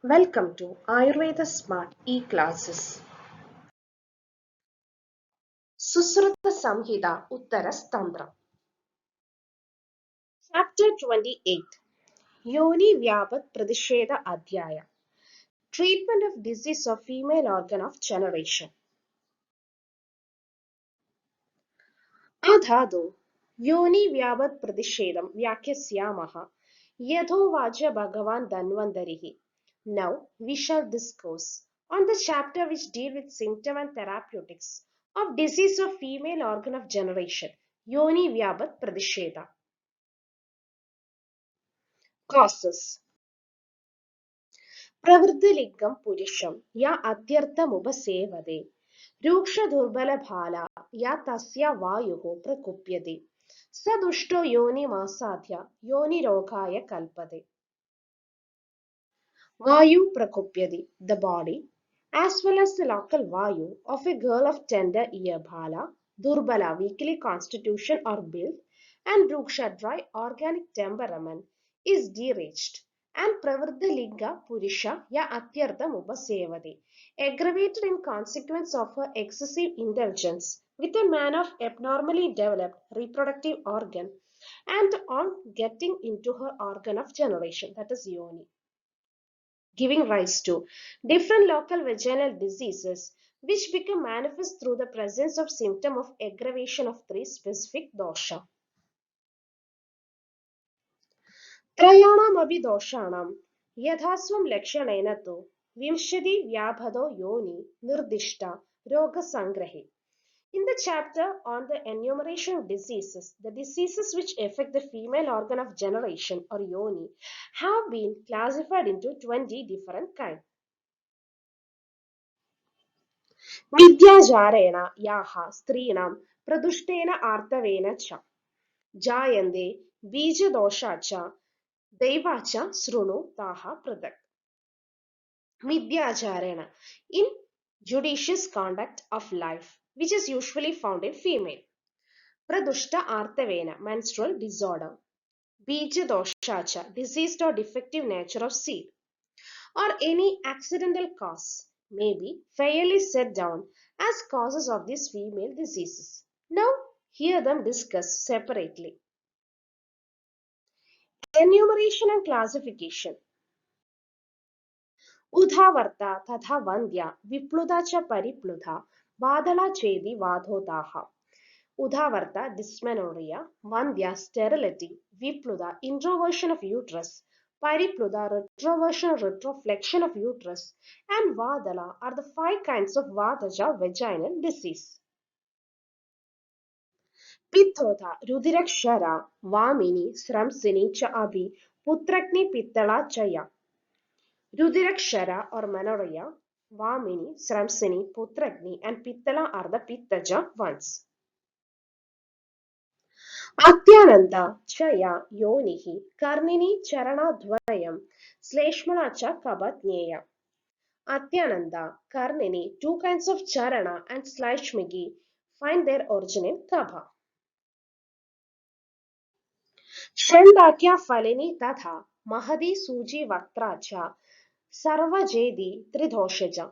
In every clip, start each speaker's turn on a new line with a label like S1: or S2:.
S1: Welcome to Ayurveda Smart E-Classes. Susruta Samhita Uttaras Tantra. Chapter 28. Yoni Vyapat Pradisheda Adhyaya. Treatment of disease of female organ of generation. Adhado Yoni Vyapat Pradishedam Vyakyasyamaha Yathovacha Bhagavan Dhanvantarihi. Now we shall discourse on the chapter which deal with symptom and therapeutics of disease of female organ of generation, Yoni Vyapat Pradisheda. Causes. Pravriddilingam Purisham Ya Adyarthamupasevade Ruksha Durbala Bhala Ya Tasya Vayuho Prakupyade Sadushto Yoni Masadhya Yoni Rogaya Kalpade. Vayu Prakupyadi, the body, as well as the local Vayu of a girl of tender ear Bhala, Durbala, weakly constitution or build, and Ruksha, dry organic temperament, is deranged, and Pravriddhalinga Purisha Ya Atyartha Upasevade, aggravated in consequence of her excessive indulgence with a man of abnormally developed reproductive organ, and on getting into her organ of generation, that is Yoni, giving rise to different local vaginal diseases which become manifest through the presence of symptom of aggravation of three specific dosha. Trayanam abhi doshanam yadhasvam lakshanena tu vimshati vyabhado yoni nirdishta roga sangrahe. In the chapter on the enumeration of diseases, the diseases which affect the female organ of generation or yoni have been classified into 20 different kinds. विद्याचारेण याः स्त्रीणां प्रदुष्टेन आर्तवेन च जायन्ते बीजदोषा च दैवा च शृणु ताः पृथक्. Vidyaacharena, in judicious conduct of life, which is usually found in female. Pradushta artavena, menstrual disorder. Bija doshacha, diseased or defective nature of seed, or any accidental cause, may be fairly set down as causes of these female diseases. Now, hear them discussed separately. Enumeration and classification. Udhavarta tatha vandya vipluda cha paripluda vadala chedi vadhotaha. Udhavarta dysmenorrhea, vandya sterility, vipluda introversion of uterus, paripluda retroversion or retroflexion of uterus, and vadala are the 5 kinds of vadaja vaginal disease. Pithoda rudirakshara vamini sramsini cha abhi putrakni pittala chaya. Rudirakshara or menorrhea, vamini, sramsini, putrakni, and pittala are the pittaja ones. Atyananda chaya yonihi karnini charanadvayam sleshmana cha kabatneya. Atyananda, karnini, 2 kinds of charana and slashmigi find their origin in Kabha. Shandakya falini tatha mahadi suji vaktra cha sarvajedi tridoshaja.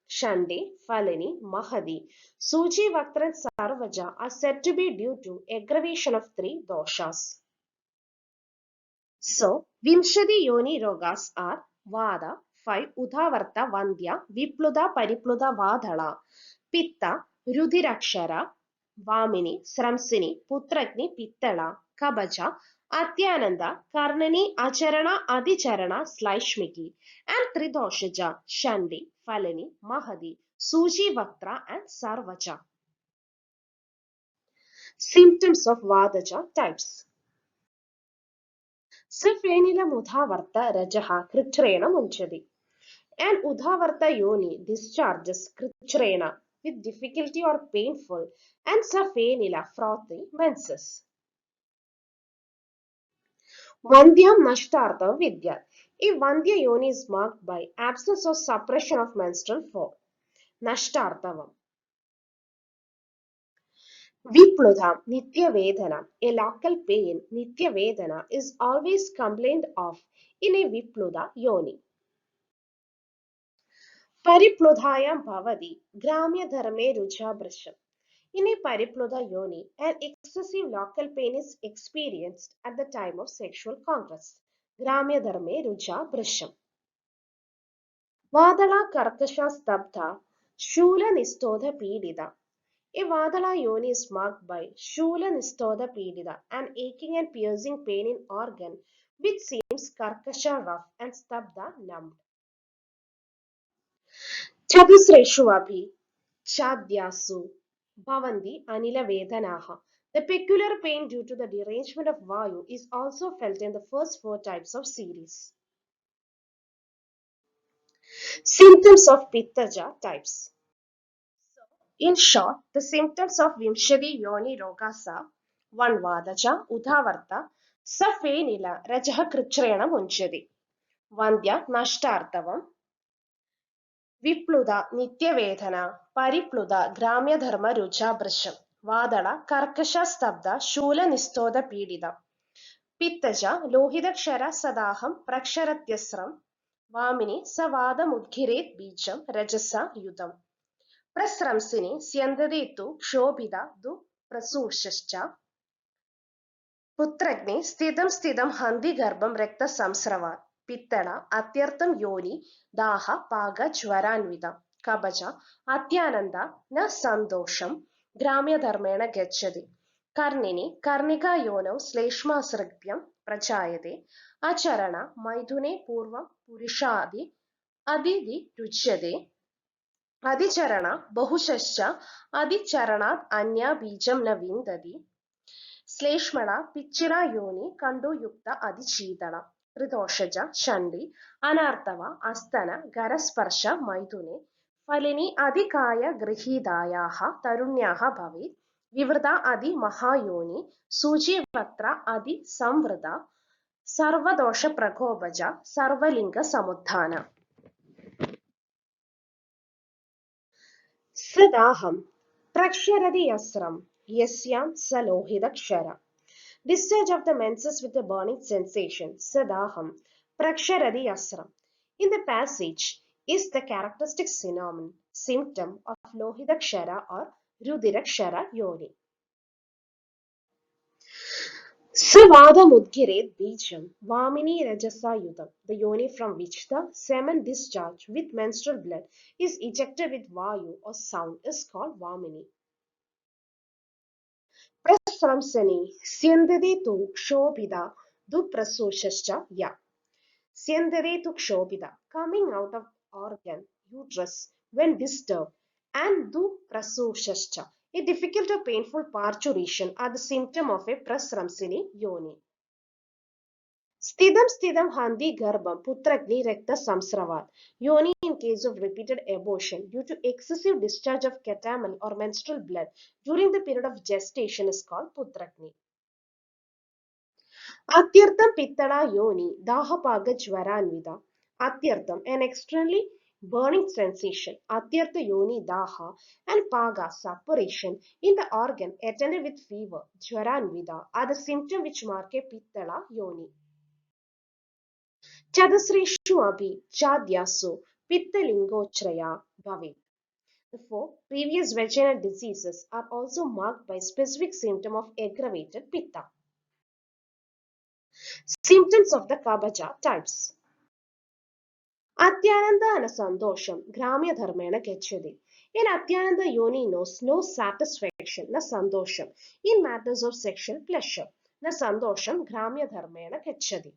S1: Shandi, Falini, Mahadi, Suji, Vaktra, and Sarvaja are said to be due to aggravation of 3 doshas. So, Vimshadi Yoni Rogas are Vada, 5, Udhavarta, Vandya, Vipluda, Paripluda, Vadhala, Pitta, Rudirakshara, Vamini, Sramsini, Putrakni, Pittala, Kabaja, Atyananda, Karnani, Acharana, Adicharana, Slaishmiki, and Tridoshaja, Shandi, Falini, Mahadi, Suji Vaktra, and Sarvaja. Symptoms of Vadaja types. Sifenilam Udhavarta Rajaha Kritrena Munchadi. An Udhavarta Yoni discharges Kritrena with difficulty or painful, and Safenila frothy menses. Vandyam Nashtartha Vidya. A Vandya Yoni is marked by absence or suppression of menstrual flow. Nashtartavam. Vipludha Nitya Vedana. A local pain, Nitya Vedana, is always complained of in a Vipludha Yoni. Paripludhayam bhavati, Gramya dharme rucha brisham. In a paripludha yoni, an excessive local pain is experienced at the time of sexual congress. Gramya dharme rucha brisham. Vadala karkasha stabdha, shula nistodha pidida. A Vadala yoni is marked by shula nistodha pidida, an aching and piercing pain in organ which seems karkasha rough and stabdha numbed. Chatusreshu abhi chadyasu bhavanti anila vedanaha. The peculiar pain due to the derangement of Vayu is also felt in the first four types of series. Symptoms of Pittaja types. In short, the symptoms of Vimshadi Yoni Rogasa, one Vadaja, Udhavarta, Safenila, Rajaha Krichrena Munchadi, Vandya Nashtartavam, Vipluda Nityavedana, Paripluda Gramya Dharma Rucha Brisham, Vadala Karkasha Stabda, Shula Nistoda Pidida, Pittaja Lohidakshara Sadaham Praksharatyasram, Vamini Savada Mudgiret Bijam Rajasa Yudam. Prasramsini Syandade tu Kshobhida du Prasushascha Putragni Stidam Handi Garbam Rekta Samsrava Pittala Atyartam Yoni Daha Paga Jwaranvida Kabaja Atyananda Na Sandosham Gramya Dharmena Gechadi Karnini Karnika Yono Sleshma Sripyam Prachayade Acharana Maidune Purva Purishadi Adidi Ruchade अधिचरण बहुश्च अधिचरणात् अन्या बीजं न विन्दति श्लेष्मणा पिच्चिरा योनि कण्डुयुक्त अधिशीतल ऋतोषज चण्डी अनार्तव अस्तन गरस्पर्श मैथुने फलिनी अधिकाय गृहीतायाः तरुण्याः भवेत् विवृता अधि महायोनि सूचीवक्त्र अधि संवृता सर्वदोष प्रकोपज सर्वलिंग समुत्थान Sadaham Praksharadi Yasram Yasyam Salohidakshara. Discharge of the menses with a burning sensation. Sadaham Praksharadi Yasram. In the passage is the characteristic symptom of Lohidakshara or Rudirakshara yoni. Savada Mudgiret Bijam Vamini Rajasa Yudam, the yoni from which the semen discharge with menstrual blood is ejected with Vayu or sound is called Vamini. Prasramsani Syandade tu Kshobhida du Prasushascha Ya. Syandade tu Kshobhida, coming out of organ, uterus, when disturbed, and du Prasushascha, a difficult or painful parturition are the symptom of a Prasramsini yoni. Stidam handi garbam putragni rekta samsravat. Yoni in case of repeated abortion due to excessive discharge of catamine or menstrual blood during the period of gestation is called putragni. Atyartham pittala yoni dahapaga jvaranvida. Atyartham, an extremely burning sensation. Atyartha yoni daha and paga suppuration in the organ attended with fever, jvaranvida are the symptoms which mark a pittala yoni. Chadasreshu abhi chadyasu pittalingochraya bhavet. The four previous vaginal diseases are also marked by specific symptom of aggravated pitta. Symptoms of the Kabaja types. Atyananda and Sandosham Gramya Dharmena Gechadi. In Atyananda Yoni knows no satisfaction, na Sandosham, in matters of sexual pleasure, na Sandosham Gramya Dharmena Gechadi.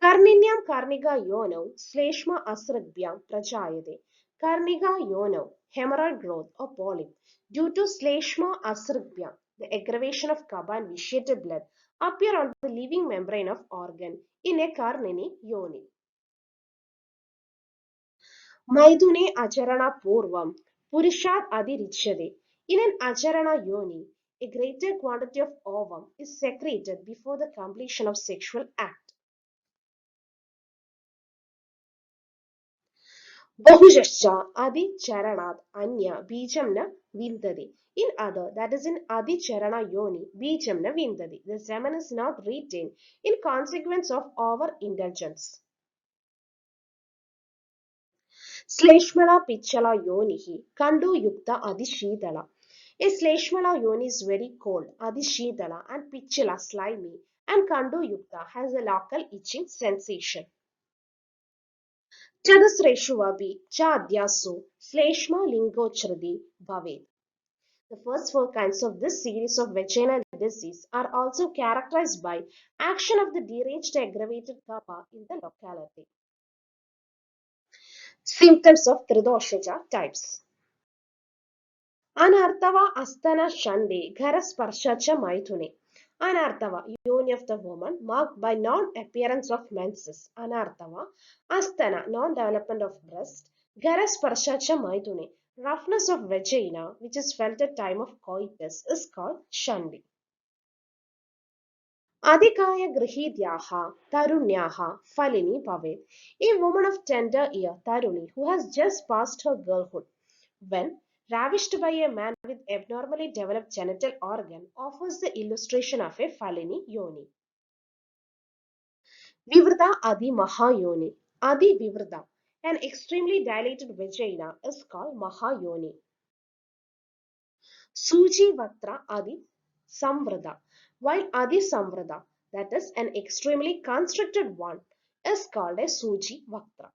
S1: Karninyam Karniga Yono Sleshma Asragbhyam Prajayade. Karniga Yono, hemorrhoid growth or polyp, due to Sleshma Asragbhyam, the aggravation of Kaba and vitiated blood, appear on the living membrane of organ in a Karnini Yoni. Maidune Acharana Purvam Purishat Adi Richade. In an Acharana Yoni, a greater quantity of ovum is secreted before the completion of sexual act. Bahujascha Adi Charanat Anya Bijam na Vindadi. In other, that is in Adi Charana Yoni, Bijam na Vindadi. The semen is not retained in consequence of overindulgence. Sleshmala Pichala Yonihi, Kandu Yukta Adishidala. A Sleshmala Yoni is very cold, Adishidala, and Pichala slimy, and Kandu Yukta has a local itching sensation. Chadasreshuvabi, Chadyasu, Sleshma Lingochradi, Bhaved. The first four kinds of this series of vaginal disease are also characterized by action of the deranged aggravated kapha in the locality. Symptoms of Tridoshaja types. Anartava Astana Shande Gharasparshacha Maithune. Anartava, yoni of the woman, marked by non-appearance of menses. Anartava Astana, non-development of breast. Gharasparshacha Maithune, roughness of vagina, which is felt at time of coitus, is called Shandi. Adhikaya Grihidyaha Tarunyaha Falini Bhavet. A woman of tender ear, Taruni, who has just passed her girlhood, when ravished by a man with abnormally developed genital organ, offers the illustration of a Falini Yoni. Vivrta Adi Mahayoni. Adi Vivrta, an extremely dilated vagina, is called Mahayoni. Suji Vatra Adi Samvrada, while Adi Samvrada, that is an extremely constricted one, is called a Suji Vatra.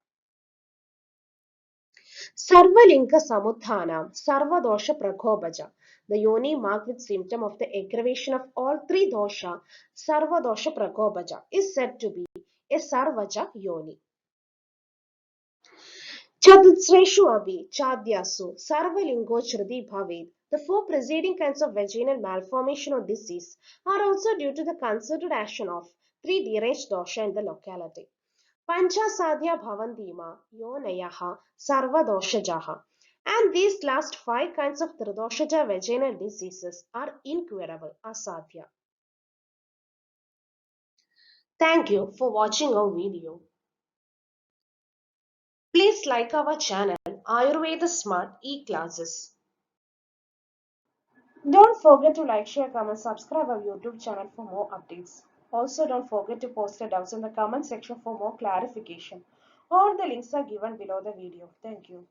S1: Sarvalinka Samuthanam Sarvadosha Prakobhaja. The yoni marked with symptom of the aggravation of all three dosha, Sarvadosha Prakobhaja, is said to be a Sarvaja yoni. Chatusreshu Abhi, Chadyasu, Sarvalingochhridi Bhaved. The four preceding kinds of vaginal malformation or disease are also due to the concerted action of three deranged dosha in the locality. Panchasadhya Bhavandima, Yonayaha, Sarvadoshajaha. And these last five kinds of Tridoshaja vaginal diseases are incurable, asadhya. Thank you for watching our video. Please like our channel Ayurveda Smart e-classes. Don't forget to like, share, comment, subscribe our YouTube channel for more updates. Also, don't forget to post your doubts in the comment section for more clarification. All the links are given below the video. Thank you.